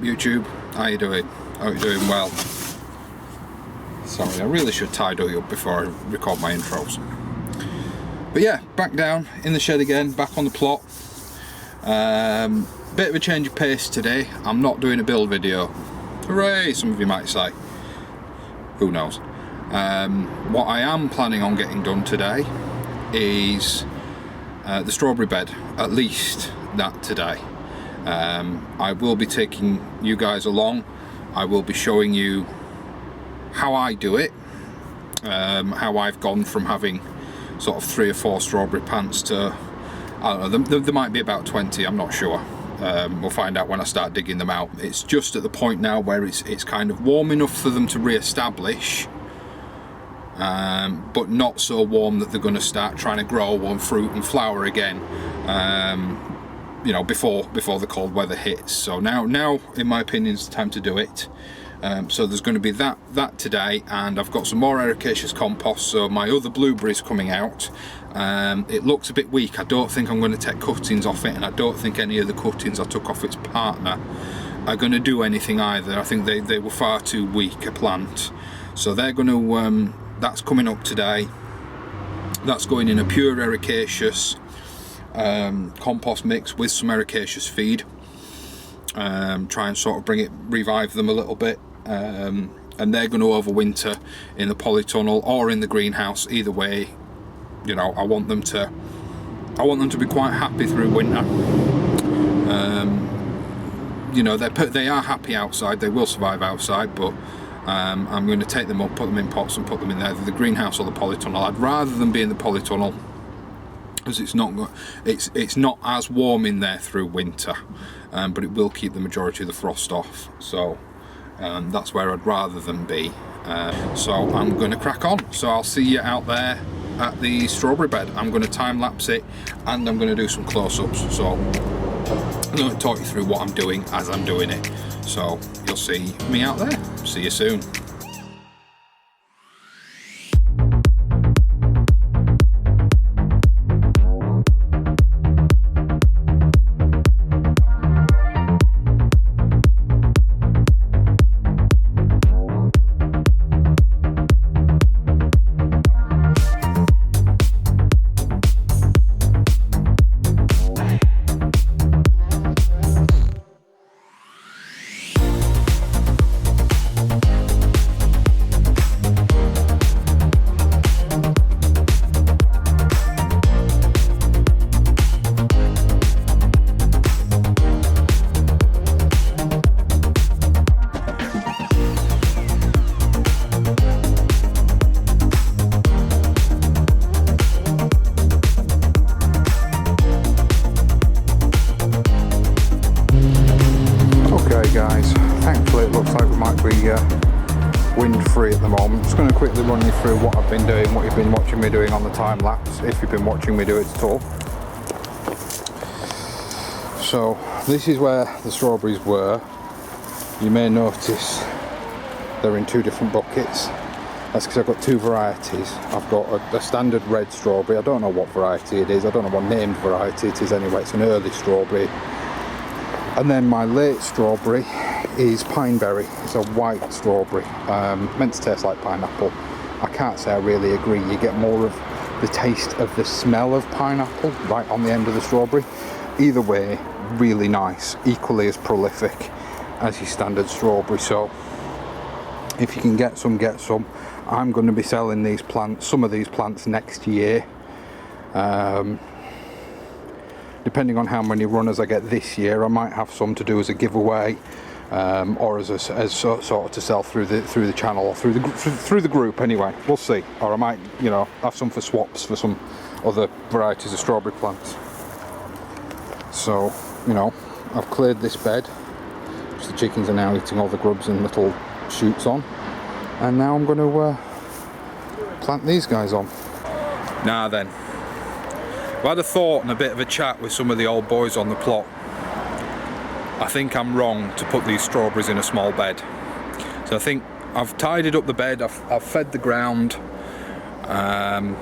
YouTube? How you doing? Hope you're doing well. Sorry, I really should tidy up before I record my intros. But yeah, back down in the shed again, back on the plot. Bit of a change of pace today. I'm not doing a build video. Hooray, some of you might say. Who knows? What I am planning on getting done today is the strawberry bed, at least that today. I will be taking you guys along. I will be showing you how I do it, how I've gone from having sort of 3 or 4 strawberry plants to, I don't know, there might be about 20, I'm not sure. We'll find out when I start digging them out. It's just at the point now where it's kind of warm enough for them to re-establish, but not so warm that they're going to start trying to grow and fruit and flower again, you know, before the cold weather hits. So now in my opinion is the time to do it. So there's going to be that today, and I've got some more ericaceous compost. So my other blueberry's coming out. It looks a bit weak. I don't think I'm going to take cuttings off it, and I don't think any of the cuttings I took off its partner are going to do anything either. I think they were far too weak a plant. So they're going to, that's coming up today. That's going in a pure ericaceous compost mix with some ericaceous feed. Try and sort of revive them a little bit. And they're going to overwinter in the polytunnel or in the greenhouse. Either way, you know, I want them to be quite happy through winter. You know, they are happy outside. They will survive outside, but I'm going to take them up, put them in pots, and put them in there, the greenhouse or the polytunnel. I'd rather them be in the polytunnel, because it's not as warm in there through winter, but it will keep the majority of the frost off. So that's where I'd rather them be. So I'm going to crack on. So I'll see you out there at the strawberry bed. I'm going to time lapse it, and I'm going to do some close-ups. So I'm going to talk you through what I'm doing as I'm doing it. So you'll see me out there. See you soon. Guys, thankfully it looks like we might be wind free at the moment. I'm just going to quickly run you through what I've been doing, what you've been watching me doing on the time lapse, if you've been watching me do it at all. So this is where the strawberries were. You may notice they're in 2 different buckets. That's because I've got 2 varieties. I've got a standard red strawberry. I don't know what variety it is. I don't know what named variety it is anyway. It's an early strawberry. And then my late strawberry is pineberry. It's a white strawberry, meant to taste like pineapple. I can't say I really agree. You get more of the taste of the smell of pineapple right on the end of the strawberry. Either way, really nice, equally as prolific as your standard strawberry. So if you can get some, get some. I'm going to be selling these plants, some of these plants next year. Depending on how many runners I get this year, I might have some to do as a giveaway, or as sort of to sell through the channel or through the group. Anyway, we'll see. Or I might, you know, have some for swaps for some other varieties of strawberry plants. So, you know, I've cleared this bed. So the chickens are now eating all the grubs and little shoots on, and now I'm going to plant these guys on. Now then. I had a thought and a bit of a chat with some of the old boys on the plot. I think I'm wrong to put these strawberries in a small bed. So I think I've tidied up the bed, I've fed the ground. I'm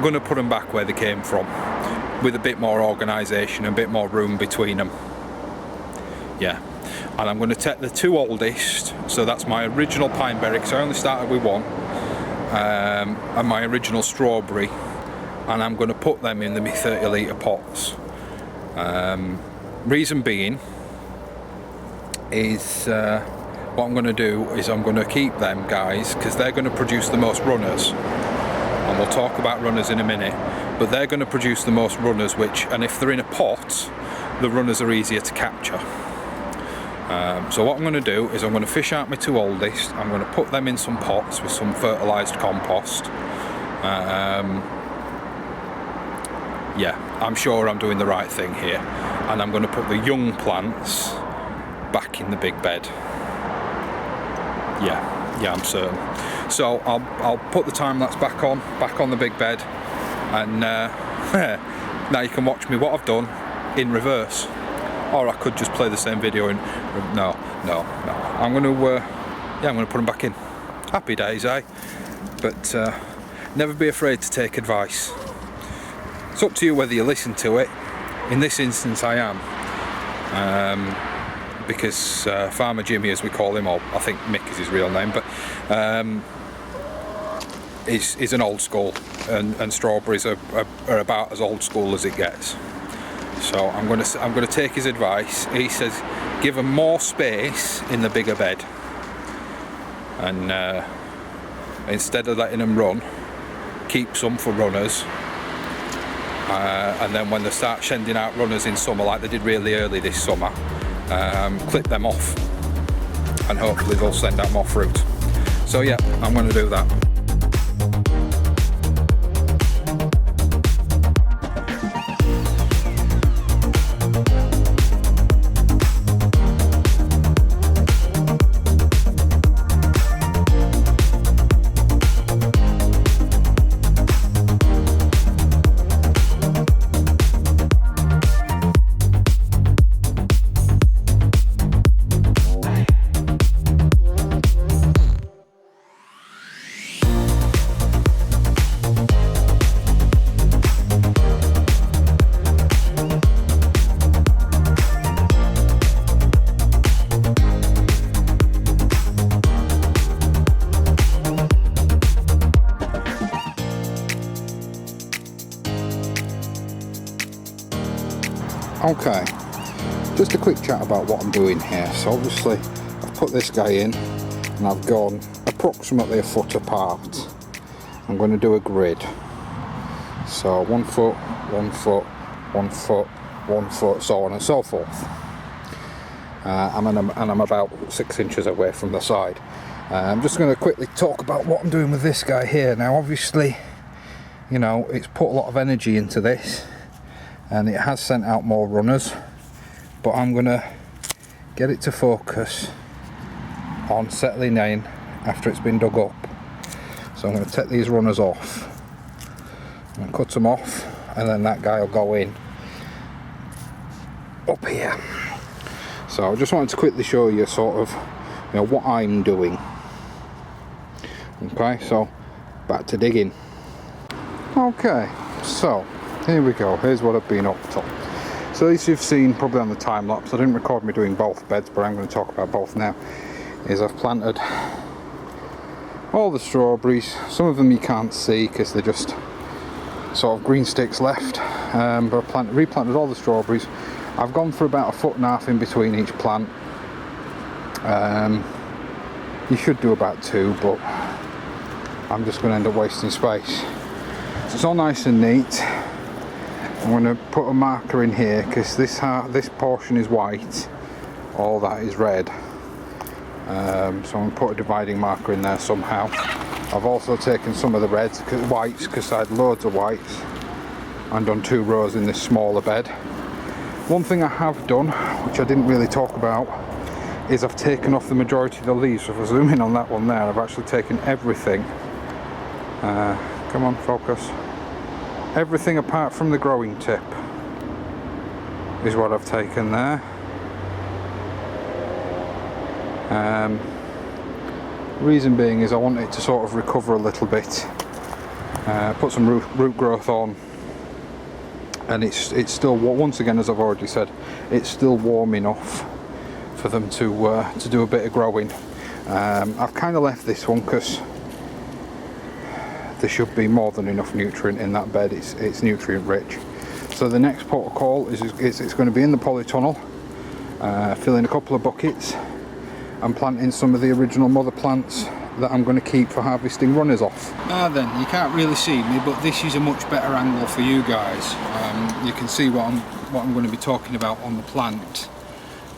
going to put them back where they came from, with a bit more organisation and a bit more room between them. Yeah, and I'm going to take the 2 oldest, so that's my original pine berry, because I only started with 1, and my original strawberry, and I'm going to put them in the 30 litre pots. Reason being is what I'm going to do is I'm going to keep them guys, because they're going to produce the most runners, and we'll talk about runners in a minute, but they're going to produce the most runners, and if they're in a pot, the runners are easier to capture. So what I'm going to do is I'm going to fish out my 2 oldest, I'm going to put them in some pots with some fertilised compost. Yeah, I'm sure I'm doing the right thing here, and I'm going to put the young plants back in the big bed. Yeah, I'm certain. So I'll put the time lapse back on the big bed, and now you can watch me what I've done in reverse. Or I could just play the same video in. No. I'm going to put them back in. Happy days, eh? But never be afraid to take advice. It's up to you whether you listen to it. In this instance, I am, because Farmer Jimmy, as we call him, or I think Mick is his real name, but is an old school, and strawberries are about as old school as it gets. So I'm going to take his advice. He says give them more space in the bigger bed, and instead of letting them run, keep some for runners, and then when they start sending out runners in summer, like they did really early this summer, clip them off, and hopefully they'll send out more fruit. So yeah, I'm going to do that. Okay, just a quick chat about what I'm doing here. So obviously I've put this guy in and I've gone approximately a foot apart. I'm going to do a grid. So 1 foot, 1 foot, 1 foot, 1 foot, so on and so forth. And I'm about 6 inches away from the side. I'm just going to quickly talk about what I'm doing with this guy here. Now obviously, you know, it's put a lot of energy into this, and it has sent out more runners, but I'm gonna get it to focus on settling in after it's been dug up. So I'm gonna take these runners off and cut them off, and then that guy will go in up here. So I just wanted to quickly show you sort of, you know, what I'm doing. Okay, so back to digging. Okay, so here we go, here's what I've been up to. So as you've seen probably on the time lapse, I didn't record me doing both beds, but I'm going to talk about both now, is I've planted all the strawberries. Some of them you can't see because they're just sort of green sticks left, but I've replanted all the strawberries. I've gone for about 1.5 foot in between each plant. You should do about 2, but I'm just going to end up wasting space. So it's all nice and neat. I'm going to put a marker in here because this portion is white, all that is red. So I'm going to put a dividing marker in there somehow. I've also taken some of the reds, whites, because I had loads of whites, and done 2 rows in this smaller bed. One thing I have done, which I didn't really talk about, is I've taken off the majority of the leaves. So if I zoom in on that one there, I've actually taken everything. Come on, focus. Everything apart from the growing tip is what I've taken there. Reason being is I want it to sort of recover a little bit, put some root growth on, and it's still, once again, as I've already said, it's still warm enough for them to do a bit of growing. I've kind of left this one because there should be more than enough nutrient in that bed. It's nutrient rich. So the next port of call is it's going to be in the polytunnel, filling a couple of buckets and planting some of the original mother plants that I'm going to keep for harvesting runners off. Then, you can't really see me, but this is a much better angle for you guys. You can see what I'm going to be talking about on the plant.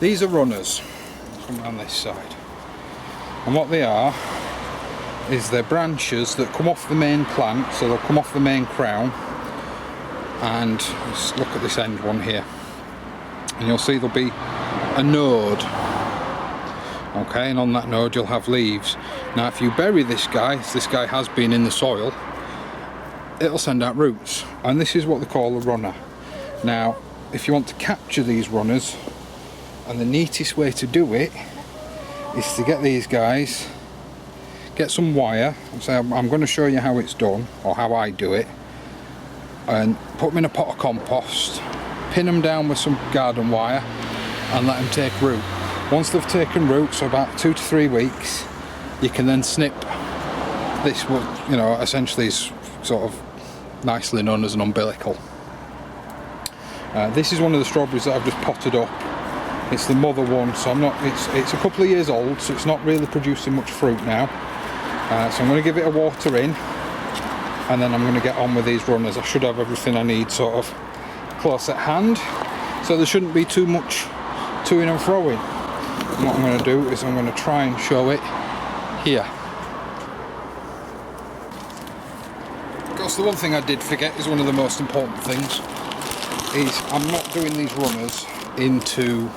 These are runners. Come down this side. And what they are is they're branches that come off the main plant, so they'll come off the main crown. And let's look at this end one here. And you'll see there'll be a node. Okay, and on that node you'll have leaves. Now if you bury this guy, as this guy has been in the soil, it'll send out roots. And this is what they call a runner. Now, if you want to capture these runners, and the neatest way to do it is to get these guys, get some wire, and say I'm going to show you how it's done, or how I do it, and put them in a pot of compost, pin them down with some garden wire, and let them take root. Once they've taken root, so about 2 to 3 weeks, you can then snip this, what you know essentially is sort of nicely known as an umbilical. This is one of the strawberries that I've just potted up. It's the mother one, so it's a couple of years old, so it's not really producing much fruit now. So I'm going to give it a water in, and then I'm going to get on with these runners. I should have everything I need sort of close at hand, so there shouldn't be too much to-ing and fro-ing. And what I'm going to do is I'm going to try and show it here. Because the one thing I did forget is one of the most important things, is I'm not doing these runners into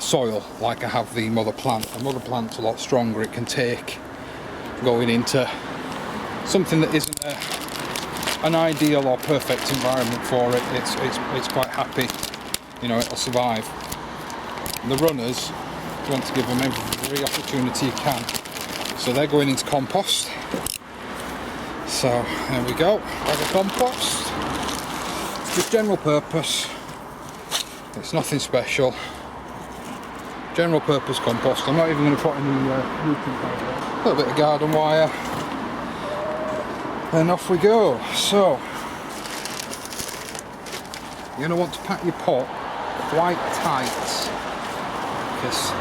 soil like I have the mother plant. The mother plant's a lot stronger. It can take going into something that isn't an ideal or perfect environment for it. It's quite happy, you know, it'll survive. The runners, you want to give them every opportunity you can. So they're going into compost. So there we go, bag of compost. Just general purpose. It's nothing special. General purpose compost. I'm not even going to put any rooting powder. A little bit of garden wire. Then off we go. So you're going to want to pack your pot quite tight, because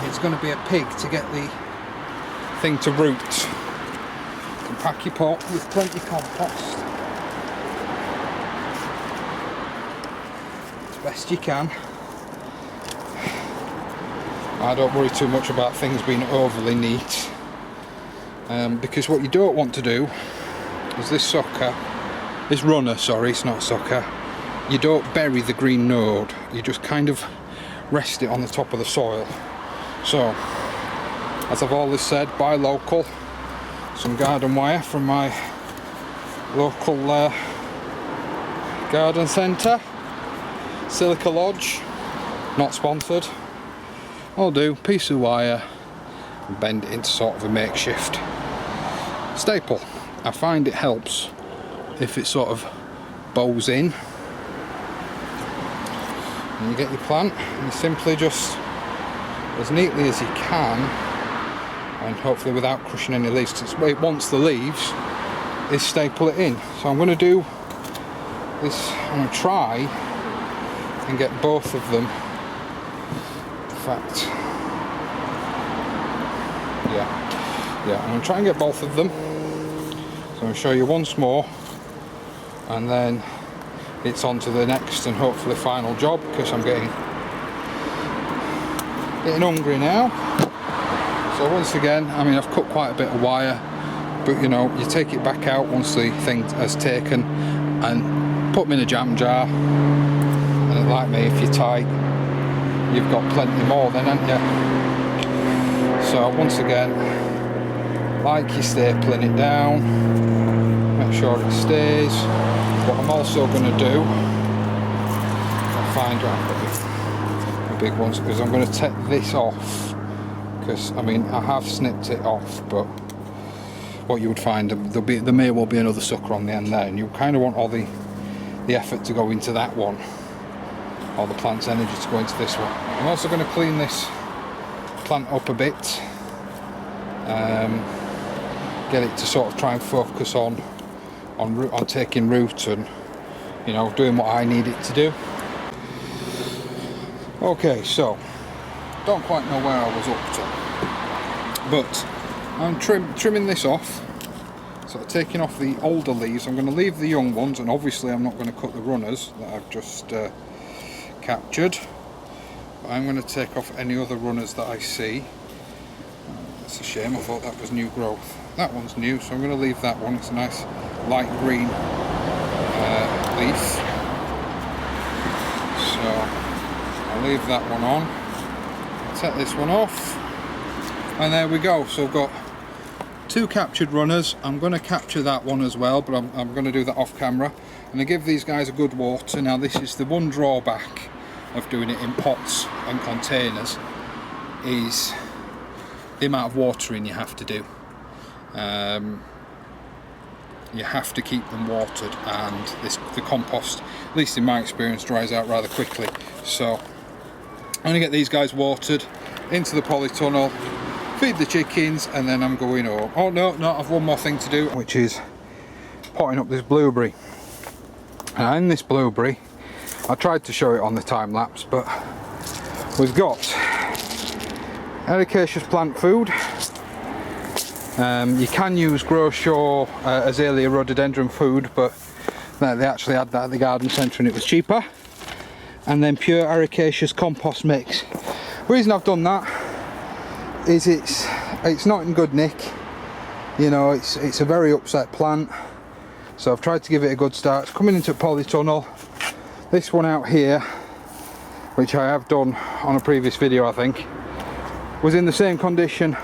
it's going to be a pig to get the thing to root. You can pack your pot with plenty of compost as best you can. I don't worry too much about things being overly neat, because what you don't want to do is this runner, sorry, it's not sucker, you don't bury the green node, you just kind of rest it on the top of the soil. So, as I've always said, buy local, some garden wire from my local garden centre, Silica Lodge, not sponsored. I'll do piece of wire and bend it into sort of a makeshift staple. I find it helps if it sort of bows in. And you get your plant, and you simply just, as neatly as you can, and hopefully without crushing any leaves, because it wants the leaves, is staple it in. So I'm going to do this, I'm going to try and get both of them. In fact, yeah, I'm going to try and get both of them. So I'm going to show you once more, and then it's on to the next and hopefully final job, because I'm getting hungry now. So once again, I mean, I've cut quite a bit of wire, but you know, you take it back out once the thing has taken and put them in a jam jar, and like me, if you're tight, you've got plenty more then, haven't you? So once again, like you're stapling it down, make sure it stays. What I'm also going to do, I'll find the big ones, because I'm going to take this off, because I mean I have snipped it off, but what you would find, there may well be another sucker on the end there, and you kind of want all the effort to go into that one. all the plant's energy to go into this one. I'm also going to clean this plant up a bit, get it to sort of try and focus on taking root and, you know, doing what I need it to do. Okay, so don't quite know where I was up to, but I'm trimming this off. So taking off the older leaves. I'm going to leave the young ones, and obviously I'm not going to cut the runners that I've just captured. But I'm going to take off any other runners that I see. That's a shame, I thought that was new growth. That one's new, so I'm going to leave that one. It's a nice light green leaf. So I'll leave that one on. I'll take this one off. And there we go. So I've got 2 captured runners. I'm going to capture that one as well, but I'm going to do that off camera. And I give these guys a good water. Now this is the one drawback of doing it in pots and containers, is the amount of watering you have to do. You have to keep them watered, and the compost, at least in my experience, dries out rather quickly. So I'm going to get these guys watered into the polytunnel, feed the chickens, and then I'm going home. Oh no, I've one more thing to do, which is potting up this blueberry. And in this blueberry, I tried to show it on the time lapse, but we've got ericaceous plant food. You can use Grow-Shaw Azalea rhododendron food, but they actually had that at the garden centre and it was cheaper. And then pure ericaceous compost mix. The reason I've done that is it's not in good nick. You know, it's a very upset plant. So I've tried to give it a good start. It's coming into a polytunnel. This one out here, which I have done on a previous video I think, was in the same condition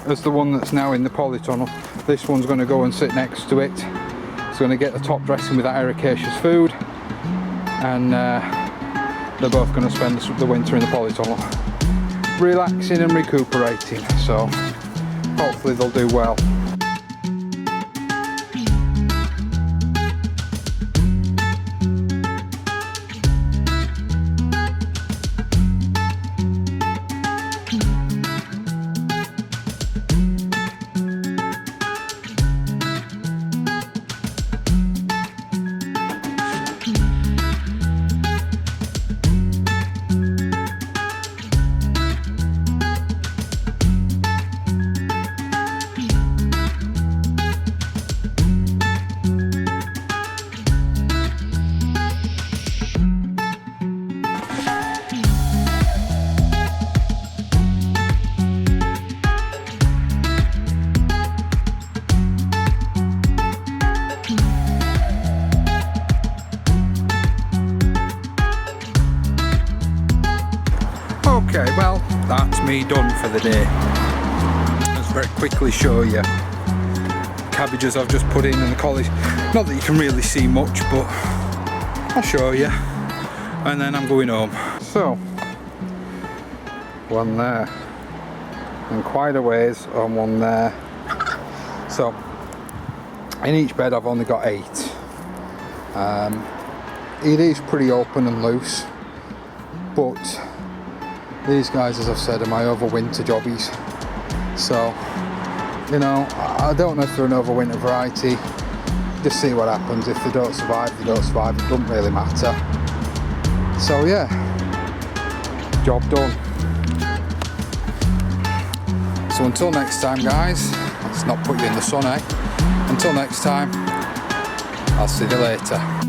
as the one that's now in the polytunnel. This one's going to go and sit next to it. It's going to get the top dressing with that ericaceous food, and they're both going to spend the winter in the polytunnel, relaxing and recuperating. So hopefully they'll do well. Okay, well, that's me done for the day. Let's very quickly show you cabbages I've just put in and the collies. Not that you can really see much, but I'll show you. And then I'm going home. So, one there, and quite a ways on one there. So, in each bed I've only got 8. It is pretty open and loose, but these guys, as I've said, are my overwinter jobbies. So, you know, I don't know if they're an overwinter variety. Just see what happens. If they don't survive, they don't survive. It doesn't really matter. So yeah, job done. So until next time, guys, let's not put you in the sun, eh? Until next time, I'll see you later.